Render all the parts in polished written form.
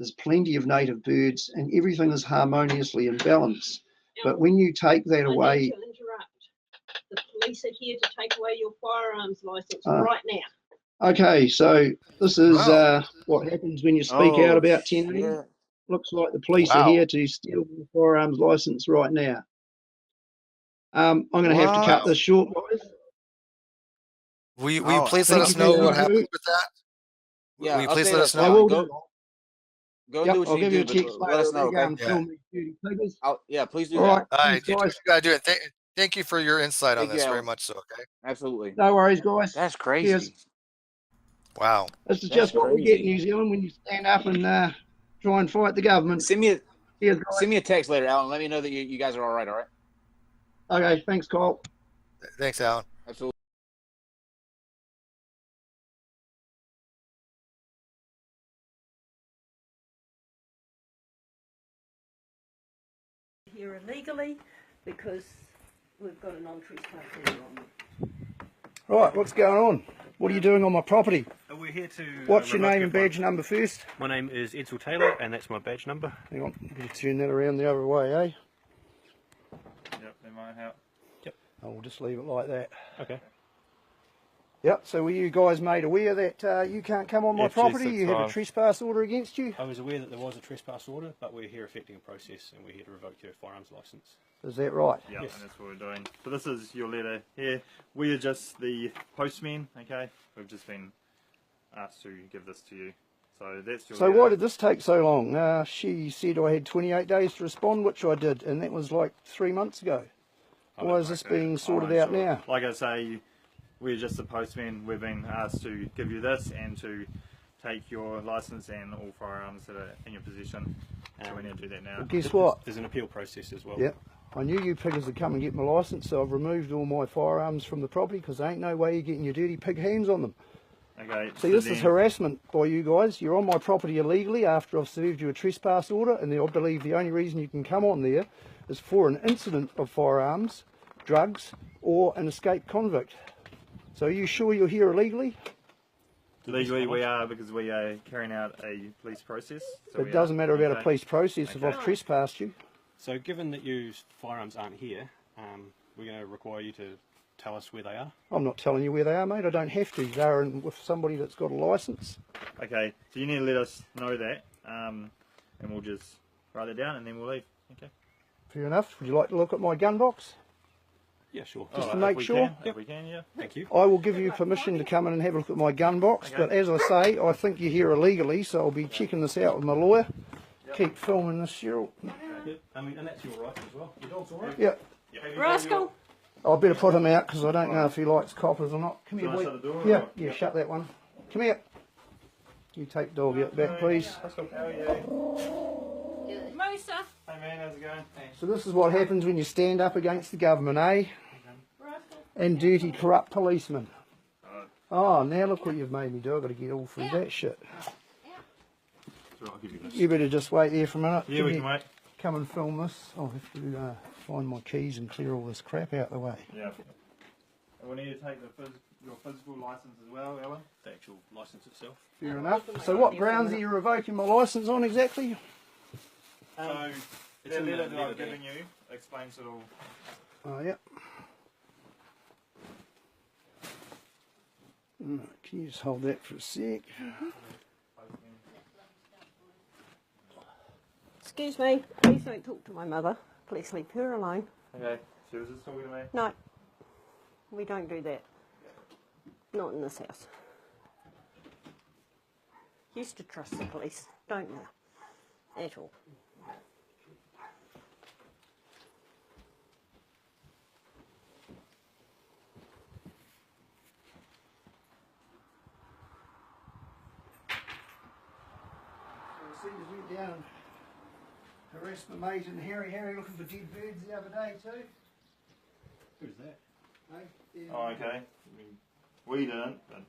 there's plenty of native birds, and everything is harmoniously in balance. But when you take that away... I need to interrupt. The police are here to take away your firearms licence right now. Okay, so this is what happens when you speak out about 1080. Looks like the police are here to steal your firearms licence right now. I'm going to have to cut this short, guys. Will you please let us know what happened with that? Yeah, will you please let us know? I will Go do what I'll you give do, you a text but let us know, okay? Yeah, please do all that. Right, All right, you guys. gotta do it. Thank you for your insight on this, you, very much so, okay? Absolutely. No worries, guys. That's crazy. Cheers. Wow. This is just what we get in New Zealand when you stand up and try and fight the government. Send me Cheers, a text later, Alan. Let me know that you guys are all right, all right? Okay, thanks, Kyle. Thanks, Alan. Absolutely. Here illegally because we've got a non-trespass order on them. Right, what's going on? What are you doing on my property? We're here to... What's your name and badge number first? My name is Edsel Taylor, and that's my badge number. Hang on, you turn that around the other way, eh? Yep, that might help. Yep. I'll just leave it like that. Okay. Yep, so were you guys made aware that you can't come on my property? You have a trespass order against you? I was aware that there was a trespass order, but we're here effecting a process and we're here to revoke your firearms licence. Is that right? Yeah, yes. And that's what we're doing. So this is your letter here. We are just the postmen, okay? We've just been asked to give this to you. So that's your letter. Why did this take so long? She said I had 28 days to respond, which I did, and that was like 3 months ago. Why is this being sorted out now? Like I say, we're just the postmen. We've been asked to give you this and to take your licence and all firearms that are in your possession. So we need to do that now. Well, guess what? There's an appeal process as well. Yep. I knew you piggers would come and get my licence, so I've removed all my firearms from the property because there ain't no way you're getting your dirty pig hands on them. Okay. See, this is harassment by you guys. You're on my property illegally after I've served you a trespass order, and I believe the only reason you can come on there is for an incident of firearms, drugs, or an escaped convict. So are you sure you're here illegally? Legally we are, because we are carrying out a police process. So it doesn't matter about a police process if I've trespassed you. So given that your firearms aren't here, we're going to require you to tell us where they are. I'm not telling you where they are, mate. I don't have to. They're with somebody that's got a licence. Okay, so you need to let us know that, and we'll just write it down and then we'll leave. Okay. Fair enough. Would you like to look at my gun box? Yeah, sure. Just to make sure. If we can, yeah. Thank you. I will give you permission to come in and have a look at my gun box, but as I say, I think you're here illegally, so I'll be checking this out with my lawyer. Keep filming this, Cheryl. Yeah, I mean, and that's your right as well. Your dog's alright? Yeah. Rascal! I better put him out because I don't know if he likes coppers or not. Come here, boy. Shut the door, Yeah, yeah, shut that one. Come here. You take the dog out back, please. How are you? Musa! Hey man, how's it going? So this is what happens when you stand up against the government, eh? And dirty, corrupt policemen. Oh, now look what you've made me do. I've got to get all through that shit. You better just wait there for a minute. Yeah, we can wait. Come and film this. I'll have to find my keys and clear all this crap out the way. Yeah. And we need to take your physical licence as well, Alan. The actual licence itself. Fair enough. So what grounds are you revoking my licence on exactly? So, the letter that I've given you explains it all. Oh, yeah. Can you just hold that for a sec? Excuse me, please don't talk to my mother. Please leave her alone. Okay, she was just talking to me. No, we don't do that. Not in this house. Used to trust the police, don't you? At all. So we went down and harassed my mate and Harry looking for dead birds the other day too. Who's that? Hey, yeah. Oh, okay. I mean, we didn't, but...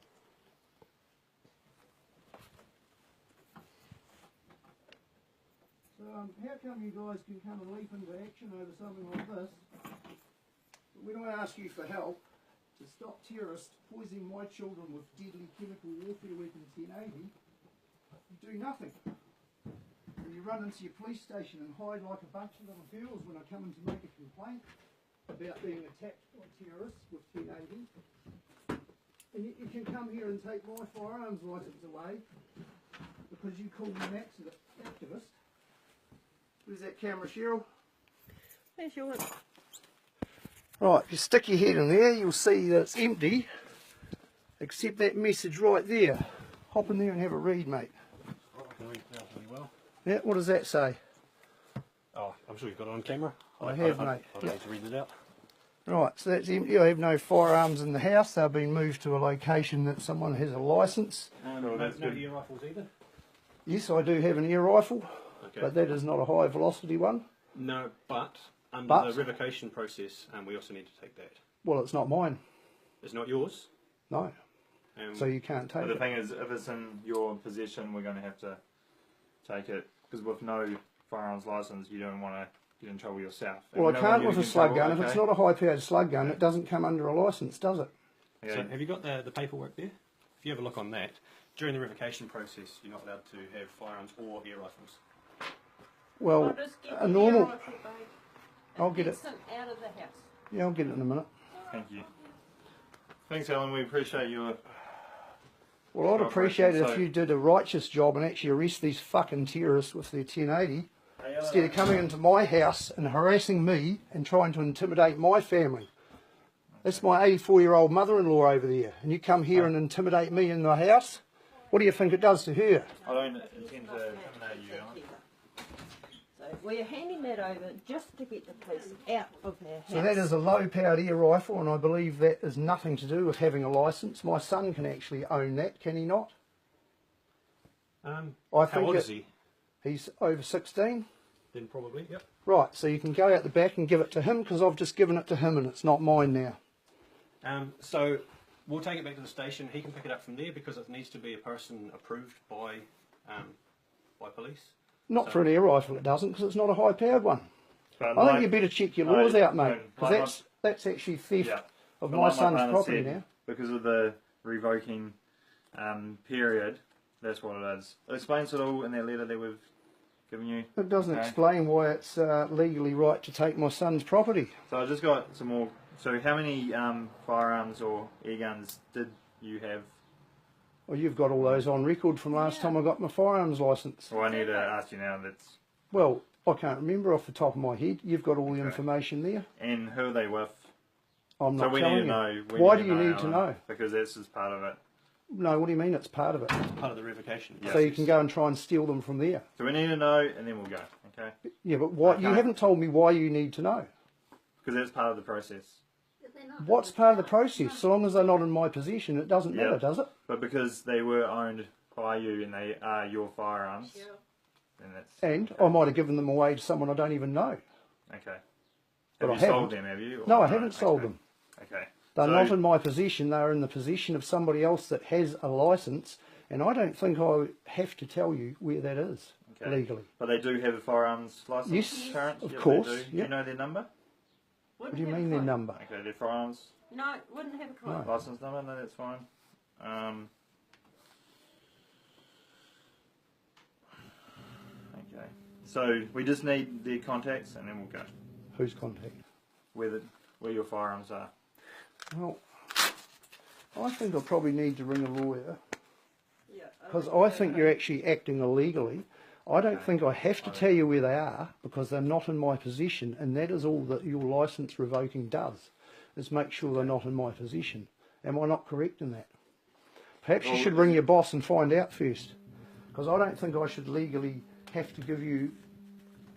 So how come you guys can come and leap into action over something like this? But we don't ask you for help to stop terrorists poisoning my children with deadly chemical warfare weapons 1080. You do nothing. you run into your police station and hide like a bunch of little girls when I come in to make a complaint about being attacked by terrorists with 1080. And you can come here and take my firearms licence away because you call me an activist. Where's that camera, Cheryl? There's yours. Right, if you stick your head in there, you'll see that it's empty, except that message right there. Hop in there and have a read, mate. I can read it relatively well. Yeah, what does that say? Oh, I'm sure you've got it on camera. I have, mate. I don't need to read it out. Right, so that's empty. I have no firearms in the house. They've been moved to a location that someone has a licence. No ear rifles either? Yes, I do have an air rifle, Okay. but that is not a high velocity one. No, but under But? the revocation process, we also need to take that. Well, it's not mine. It's not yours. No. So you can't take But the it. thing is, if it's in your possession, we're going to have to take it because with no firearms license, you don't want to get in trouble yourself. And Well, we I don't want can't you with to a get in slug trouble, gun. If it's okay? not a high-powered slug gun, it doesn't come under a licence, does it? Okay. So have you got the paperwork there? If you have a look on that, during the revocation process, you're not allowed to have firearms or air rifles. Well, I'll just get a the normal... air rifle, babe. I'll get it. Vincent out of the house. Yeah, I'll get it in a minute. Thank you. Thanks, Alan. We appreciate your. Well, I'd Right, appreciate it so- if you did a righteous job and actually arrest these fucking terrorists with their 1080 instead of coming into my house and harassing me and trying to intimidate my family. That's my 84-year-old mother-in-law over there, and you come here and intimidate me in the house? What do you think it does to her? I don't intend to intimidate you, Alan. So we're handing that over just to get the police out of our house. So that is a low-powered air rifle, and I believe that is nothing to do with having a licence. My son can actually own that, can he not? I How think old it- is he? He's over 16. Then probably, yep. Right, so you can go out the back and give it to him because I've just given it to him and it's not mine now. So we'll take it back to the station. He can pick it up from there because it needs to be a person approved by police. Not for an air rifle, it doesn't, because it's not a high-powered one. But I like- think you better check your no, laws out, mate, no, because like that's actually theft Yeah. of But my like son's partner property said, now. Because of the revoking period, that's what it is. It explains it all in that letter that we've given you. It doesn't Okay. explain why it's legally right to take my son's property. So I just got some more. So how many firearms or air guns did you have? Well, you've got all those on record from last time I got my firearms licence. Well, I need to ask you now. That's Well, I can't remember off the top of my head. You've got all the information there. and who are they with? I'm So not we need telling to you. know. We Why need do you need to Alan, know? Because this is part of it. No, what do you mean it's part of it? Part of the revocation. Yeah. So you can go and try and steal them from there. So we need to know, and then we'll go. Okay? Yeah, but why? You Okay. haven't told me why you need to know. Because that's part of the process. What's part of the process? So long as they're not in my possession, it doesn't Yeah. matter, does it? But because they were owned by you and they are your firearms, then that's And I might have given them away to someone I don't even know. okay. But Have I you sold haven't. them? Have you? Or No, I haven't sold Okay. them. Okay. They're So- not in my possession. They're in the possession of somebody else that has a licence. And I don't think I have to tell you where that is Okay. legally. But they do have a firearms license, Yes, current? of Yep, course, They do. Do yeah. you know their number? What do you mean their number? Okay, their firearms No, wouldn't have a clue. No. license number? No, that's fine. Okay. So we just need their contacts and then we'll go. Whose contact? Where your firearms are. Well, I think I probably need to ring a lawyer Yeah, because I think you're actually acting illegally. I don't think I have to tell you where they are because they're not in my possession, and that is all that your licence revoking does, is make sure they're not in my possession. Am I not correct in that? Perhaps you Well, should ring your boss and find out first, because I don't think I should legally have to give you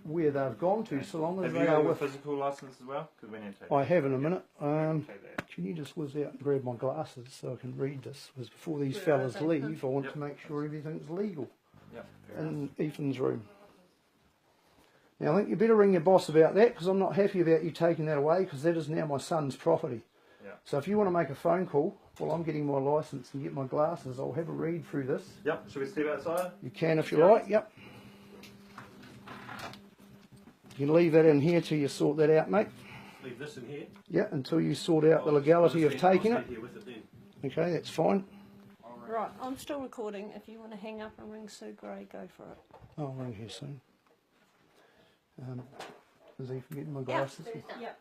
where they've gone to, so long as Have they you got are your with... physical license as well? Because we need to take I have in a minute. take that. Can you just whiz out and grab my glasses so I can read this? Because before these fellas leave, I want Yep. to make sure everything's legal Yep. in Ethan's room. Now, I think you better ring your boss about that, because I'm not happy about you taking that away, because that is now my son's property. Yeah. So if you want to make a phone call while I'm getting my licence and get my glasses, I'll have a read through this. Yep. Should we step outside? You can if you like, yep. You can leave that in here till you sort that out, mate. Leave this in here. Yeah, until you sort out the legality of taking I'll it. stay here with it then. Okay, that's fine. Right, I'm still recording. If you want to hang up and ring Sue Gray, go for it. I'll ring here soon. Is he forgetting my glasses? Yep.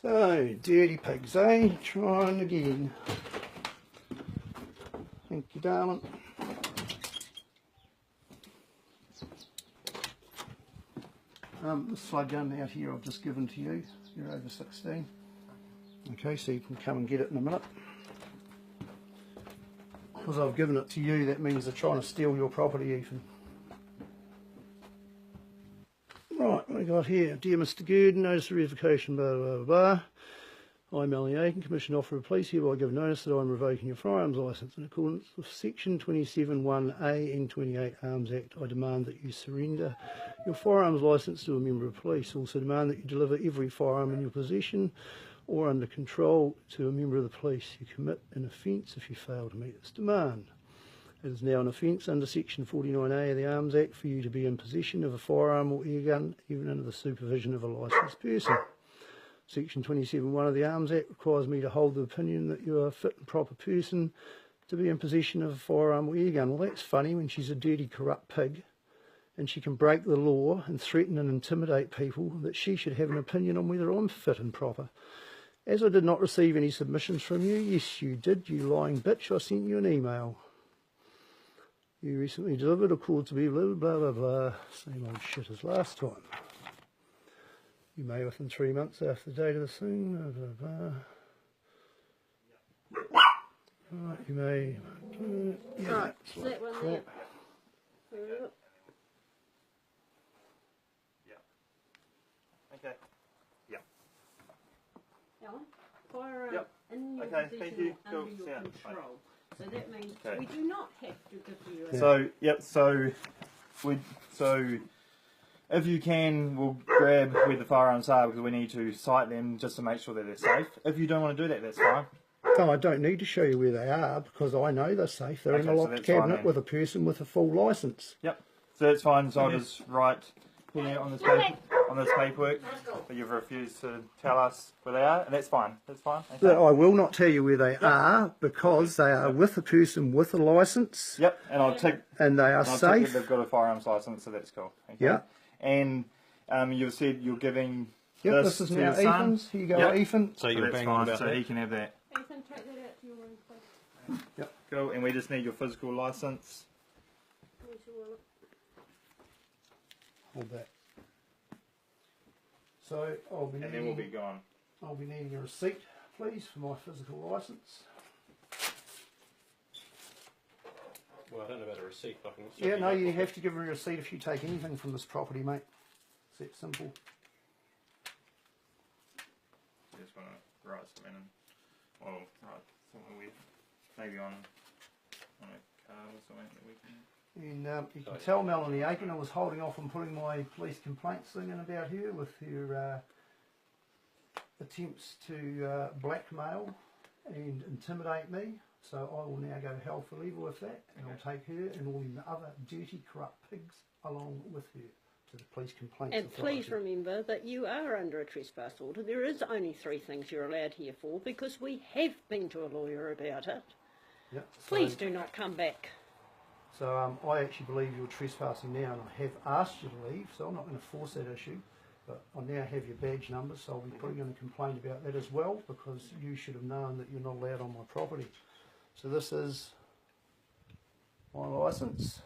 So, dirty pigs, eh? Trying again. Thank you, darling. This slug gun out here I've just given to you. You're over 16. Okay, so you can come and get it in a minute. Because I've given it to you, that means they're trying to steal your property, Ethan. Right, what we got here? Dear Mr. Good, notice of revocation, blah, blah, blah, blah. I'm Melanie Aiken, Commissioner Officer of Police, hereby give notice that I'm revoking your firearms licence in accordance with Section 27(1)(a) and 28 Arms Act. I demand that you surrender your firearms licence to a member of police. Also demand that you deliver every firearm in your possession or under control to a member of the police. You commit an offence if you fail to meet this demand. It is now an offence under Section 49A of the Arms Act for you to be in possession of a firearm or air gun, even under the supervision of a licensed person. Section 27(1) of the Arms Act requires me to hold the opinion that you are a fit and proper person to be in possession of a firearm or air gun. Well, that's funny when she's a dirty, corrupt pig and she can break the law and threaten and intimidate people, that she should have an opinion on whether I'm fit and proper. As I did not receive any submissions from you, yes you did, you lying bitch, I sent you an email. You recently delivered a call to be blah, blah, blah, blah. Same old shit as last time. You may, within 3 months after the date of the thing, blah, blah, blah. Right, you may... yeah, Right, that's is like that one crap. there? Where is it? Okay. Alan? Firearm Yep. in your Okay, possession thank you. or Cool. under your Yeah, control. So that means Okay. we do not have to give you a... Yeah. So, yep, so if you can, we'll grab where the firearms are because we need to sight them just to make sure that they're safe. If you don't want to do that, that's fine. No, I don't need to show you where they are because I know they're safe. They're in Okay, a so locked that's fine cabinet then. with a person with a full licence. Yep. So that's fine. So I'll just write here on this paperwork that you've refused to tell us where they are, and that's fine. That's fine. Okay. But I will not tell you where they are because they are with a person with a licence Yep, and I'll tick. and they are I'll tick that safe. they've got a firearms license, so that's cool. Okay. Yeah. And you said you're giving. Yep, this is to now your son. Ethan's. Here you go, Yep. Ethan. So So you're that's bang on fine. about So that. he can have that. Ethan, take that out to your room, please. Cool. And we just need your physical license. Where's your wallet? Hold that. So I'll be And then we'll be needing, gone. I'll be needing a receipt, please, for my physical licence. Well, I don't know about a receipt, but I can Yeah, certainly no, you look have to give me a receipt if you take anything from this property, mate. It's that simple. Just want to write something in. Well, write something with maybe on a card or something that we can. And you can tell Melanie Aiken I was holding off on putting my police complaints thing in about her with her attempts to blackmail and intimidate me. So I will now go hell for leather with that, and I'll take her and all the other dirty, corrupt pigs along with her to the police complaints And authority. please remember that you are under a trespass order. There is only 3 things you're allowed here for because we have been to a lawyer about it. Yep, Please do not come back. So I actually believe you're trespassing now, and I have asked you to leave, so I'm not going to force that issue. But I now have your badge number, so I'll be putting in a complaint about that as well, because you should have known that you're not allowed on my property. So this is my licence.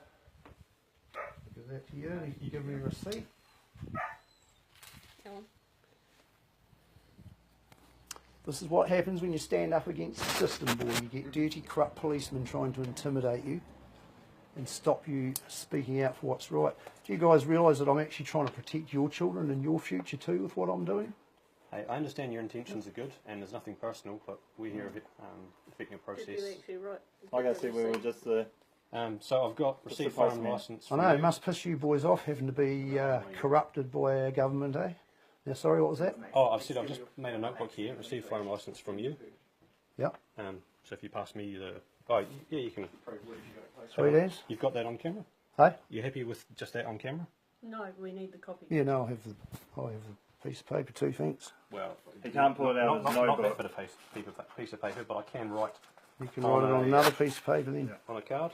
Give that to you, and you can give me a receipt. Helen? This is what happens when you stand up against the system, boy. You get dirty, corrupt policemen trying to intimidate you and stop you speaking out for what's right. Do you guys realise that I'm actually trying to protect your children and your future too with what I'm doing? Hey, I understand your intentions are good, and there's nothing personal, but we're here affecting a Did process. you actually write? Like I said, we were just the. So I've got Just the received firearm postman. licence. I from know, it you. must piss you boys off having to be corrupted by our government, eh? Now, sorry, what was that? Oh, I've just made a notebook here. Received firearm licence from you. Yeah, So if you pass me the. Oh, yeah, you can. sweet as. You've got that on camera. Hey? You happy with just that on camera? No, we need the copy. Yeah, no, I'll have the piece of paper too, thanks. Well, He can't pull it out of his not notebook. that bit of piece of paper, but I can write You can write it on another piece of paper then. on a card.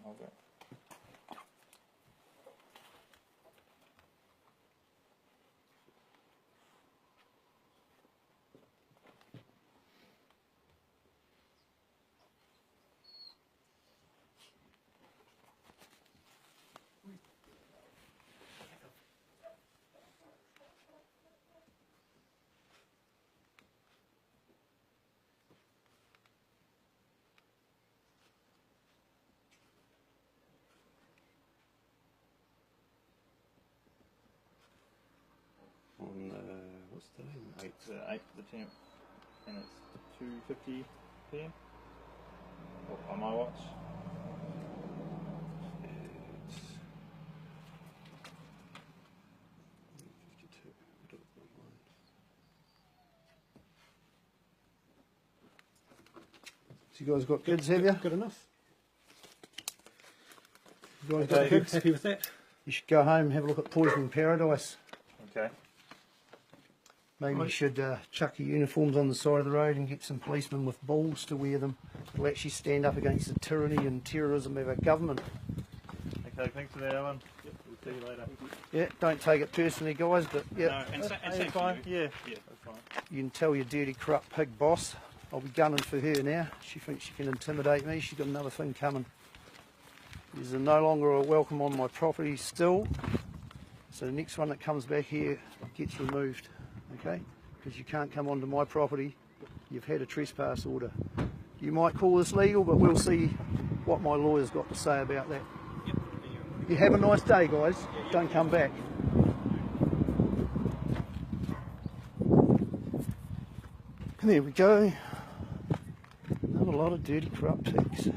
Okay. On what's the name? It's 8th of the 10th, and it's 2:50 p.m. on my watch. It's 52. So you guys got kids, have you? Good enough. You guys got kids? Happy with that? You should go home and have a look at Poison Paradise. Okay. Maybe you should chuck your uniforms on the side of the road and get some policemen with balls to wear them. It'll actually stand up against the tyranny and terrorism of our government. Okay, thanks for that, Alan. Yep, we'll see you later. Yeah, don't take it personally, guys, but yeah, No, and Hey, same for fine. you. Yeah, Yeah. that's fine. you can tell your dirty, corrupt pig boss. I'll be gunning for her now. She thinks she can intimidate me. She's got another thing coming. There's no longer a welcome on my property still. So the next one that comes back here gets removed, okay? Because you can't come onto my property. You've had a trespass order. You might call this legal, but we'll see what my lawyer's got to say about that. Yep. You have a nice day, guys. Don't come back. There we go. Another lot of dirty, corrupt pigs.